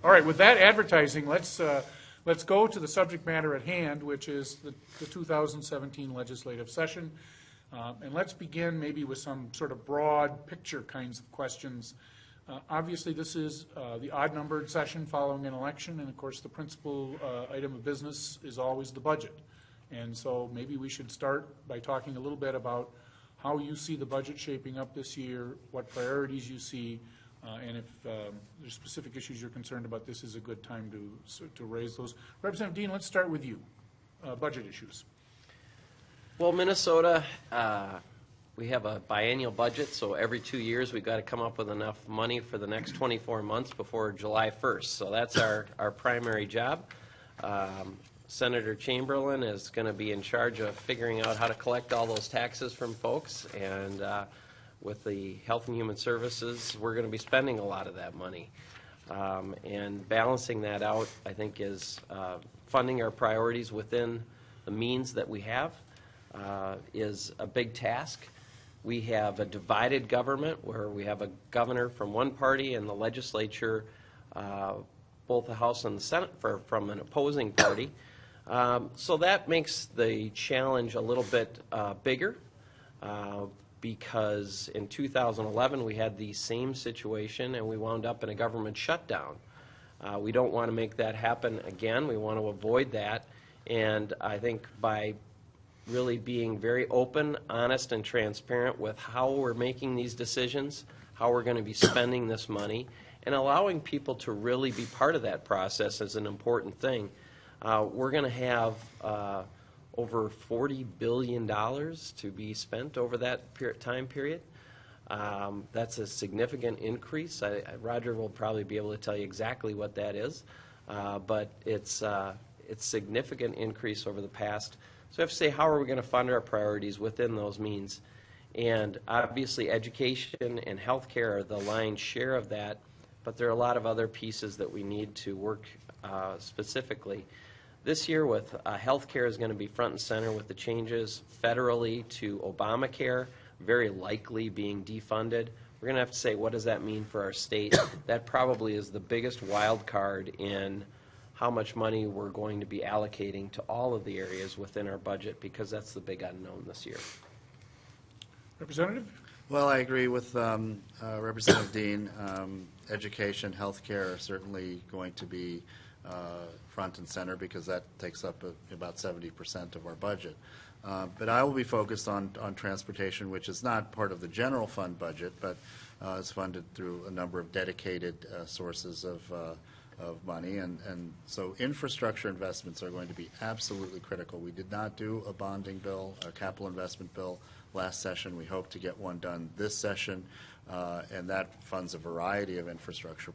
All right, with that advertising, let's go to the subject matter at hand, which is the 2017 legislative session. And let's begin maybe with some sort of broad picture kinds of questions. Obviously, this is the odd-numbered session following an election, and of course, the principal item of business is always the budget. And so maybe we should start by talking a little bit about how you see the budget shaping up this year, what priorities you see, and if there's specific issues you're concerned about, this is a good time to raise those. Representative Dean, let's start with you. Budget issues. Well, Minnesota, we have a biennial budget, so every 2 years we've got to come up with enough money for the next 24 months before July 1st. So that's our primary job. Senator Chamberlain is going to be in charge of figuring out how to collect all those taxes from folks, and with the Health and Human Services, we're going to be spending a lot of that money. And balancing that out, I think, is funding our priorities within the means that we have is a big task. We have a divided government where we have a governor from one party and the legislature, both the House and the Senate, from an opposing party. So that makes the challenge a little bit bigger. Because in 2011 we had the same situation and we wound up in a government shutdown. We don't want to make that happen again. We want to avoid that. And I think by really being very open, honest, and transparent with how we're making these decisions, how we're going to be spending this money, and allowing people to really be part of that process is an important thing. We're going to have over $40 billion to be spent over that time period. That's a significant increase. Roger will probably be able to tell you exactly what that is, but it's significant increase over the past. So I have to say, how are we going to fund our priorities within those means? And obviously education and healthcare are the lion's share of that, but there are a lot of other pieces that we need to work specifically. This year with healthcare is going to be front and center with the changes federally to Obamacare, very likely being defunded. We're going to have to say, what does that mean for our state? That probably is the biggest wild card in how much money we're going to be allocating to all of the areas within our budget, because that's the big unknown this year. Representative? Well, I agree with Representative Dean. Education, healthcare are certainly going to be front and center because that takes up about 70% of our budget. But I will be focused on transportation, which is not part of the general fund budget, but is funded through a number of dedicated sources of money. And so infrastructure investments are going to be absolutely critical. We did not do a bonding bill, a capital investment bill last session. We hope to get one done this session. And that funds a variety of infrastructure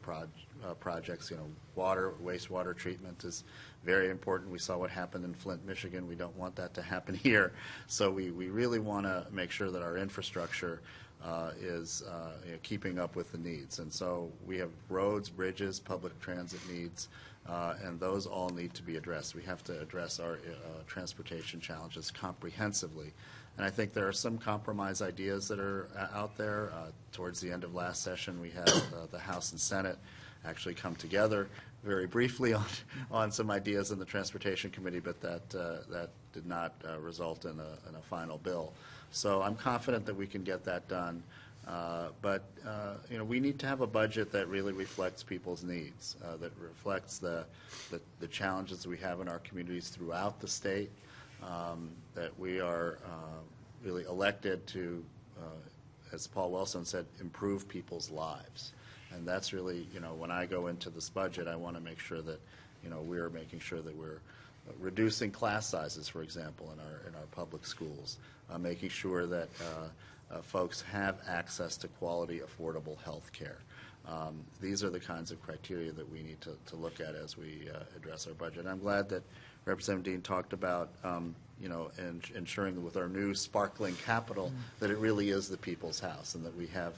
projects. You know, water, wastewater treatment is very important. We saw what happened in Flint, Michigan. We don't want that to happen here. So we really want to make sure that our infrastructure is keeping up with the needs. And so we have roads, bridges, public transit needs, and those all need to be addressed. We have to address our transportation challenges comprehensively. And I think there are some compromise ideas that are out there. Towards the end of last session, we had the House and Senate actually come together very briefly on some ideas in the Transportation Committee, but that did not result in a final bill. So I'm confident that we can get that done. But we need to have a budget that really reflects people's needs, that reflects the challenges we have in our communities throughout the state, that we are really elected to, as Paul Wellstone said, improve people's lives. And that's really, when I go into this budget, I want to make sure that, we're making sure that we're reducing class sizes, for example, in our public schools, making sure that folks have access to quality, affordable health care. These are the kinds of criteria that we need to look at as we address our budget. And I'm glad that Representative Dean talked about, and ensuring that with our new sparkling capital that it really is the people's house, and that we have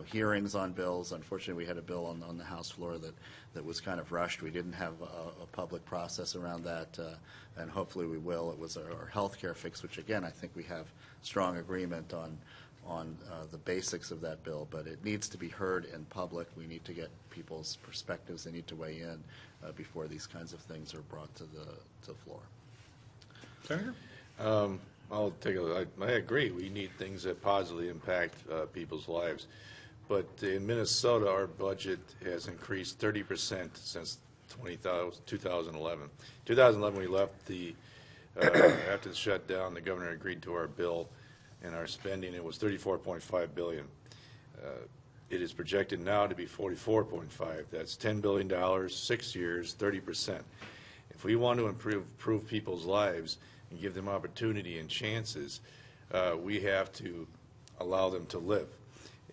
hearings on bills. Unfortunately, we had a bill on the House floor that was kind of rushed. We didn't have a public process around that, and hopefully we will. It was our health care fix, which again I think we have strong agreement on the basics of that bill, but it needs to be heard in public. We need to get people's perspectives. They need to weigh in before these kinds of things are brought to the floor. Senator? I agree. We need things that positively impact people's lives. But in Minnesota, our budget has increased 30% since 2011. 2011, we left after the shutdown, the governor agreed to our bill, and our spending, it was $34.5 billion. It is projected now to be $44.5. That's $10 billion, 6 years, 30%. If we want to improve people's lives and give them opportunity and chances, we have to allow them to live.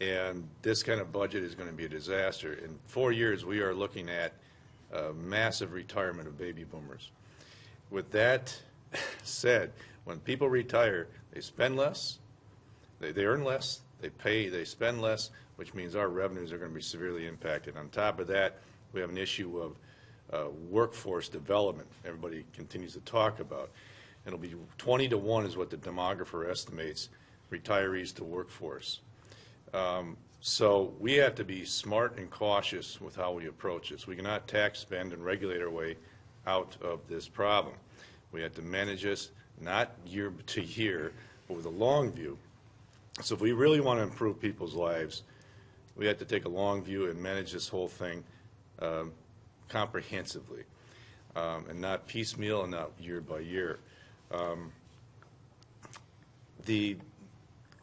And this kind of budget is going to be a disaster. In 4 years, we are looking at a massive retirement of baby boomers. With that said, when people retire, they spend less, they earn less, they spend less, which means our revenues are going to be severely impacted. On top of that, we have an issue of workforce development everybody continues to talk about. It'll be 20 to 1 is what the demographer estimates retirees to workforce. So we have to be smart and cautious with how we approach this. We cannot tax, spend, and regulate our way out of this problem. We have to manage this not year to year, but with a long view. So if we really want to improve people's lives, we have to take a long view and manage this whole thing comprehensively, and not piecemeal and not year by year.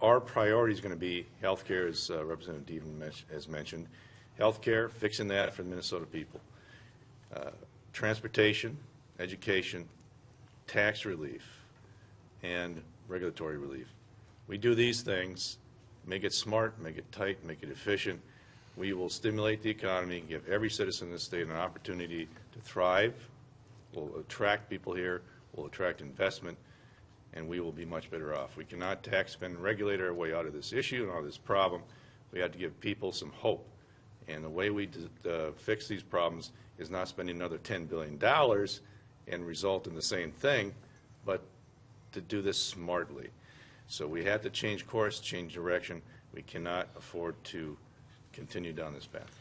Our priority is going to be health care, as Representative Deven has mentioned. Health care, fixing that for the Minnesota people. Transportation, education, tax relief, and regulatory relief. We do these things, make it smart, make it tight, make it efficient. We will stimulate the economy, give every citizen in the state an opportunity to thrive. We'll attract people here, we'll attract investment, and we will be much better off. We cannot tax, spend, and regulate our way out of this issue and out of this problem. We have to give people some hope. And the way we fix these problems is not spending another $10 billion and result in the same thing, but to do this smartly. So we have to change course, change direction. We cannot afford to continue down this path.